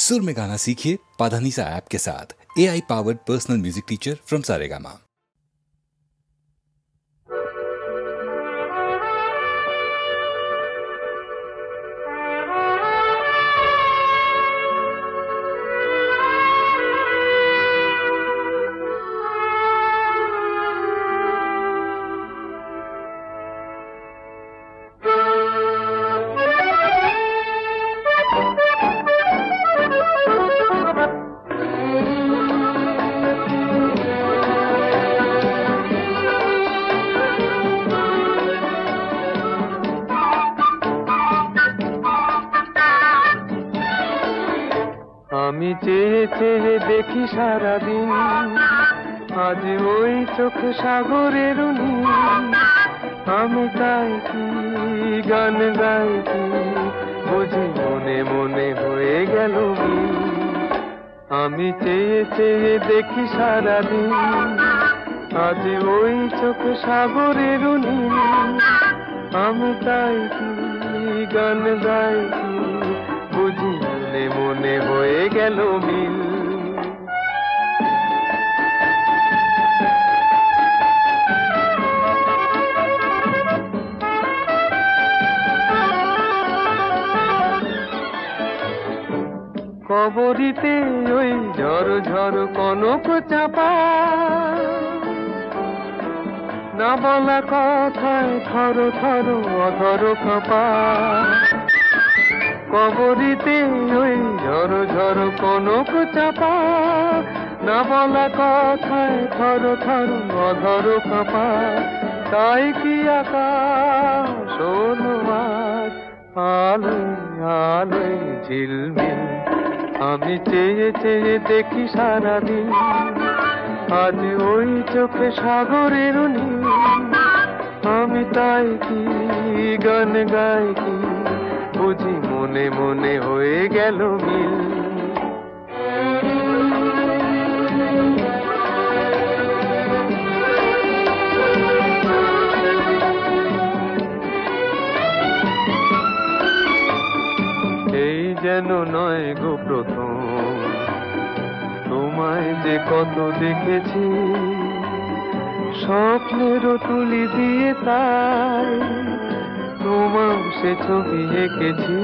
सुर में गाना सीखिए पाधानीसा ऐप के साथ। AI powered personal music teacher from Saregama. আমি চেয়ে চেয়ে দেখি সারাদিন, আজ ওই চোখে সাগরের নীল। আমি তাই কি গান গাই কি বুঝি মনে মনে হয়ে গেল মিল। আমি চেয়ে চেয়ে দেখি সারাদিন, আজ ওই চোখে সাগরের নীল। আমি তাই কি গান গাই কি বুঝি মনে মনে হয়ে গেল মিল। কবরিতে ওই ঝড় ঝড় কনক চাপা, না বলা কথায় থর থর অধর কাঁপা। কবরিতে ওই ঝড় ঝড় কনক চাপা, না বলা কথায় থর থর অধর কাঁপা। তাই কি আকাশ হলো আজ আলোয় আলোয় ঝিলমিল। আমি চেয়ে চেয়ে দেখি সারাদিন, আজ ওই চোখে সাগরের নীল। আমি তাই কি গান গাই কি বুঝি মনে মনে হয়ে গেল মিল। এই যেন নয় গো প্রথম, তোমায় যে কত দেখেছি স্বপ্নেরও তুলি দিয়ে, তাই তোমার সে ছবি এঁকেছি।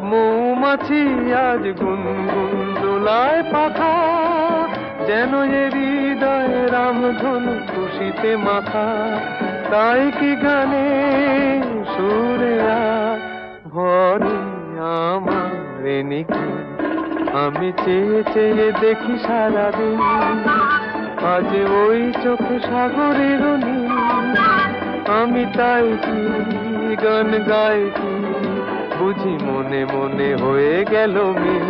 মৌমাছি আজ গুনগুন দোলায় পাখা, যেন এ হৃদয় রামধনু খুশিতে মাখা। তাই কি গানে সুরেরা ভরে আমার নিকি। আমি চেয়ে চেয়ে দেখি সারাদিন, আজ ওই চোখে সাগরের নীল। আমি তাই কি গান গাই কি বুঝি মনে মনে হয়ে গেল মিল।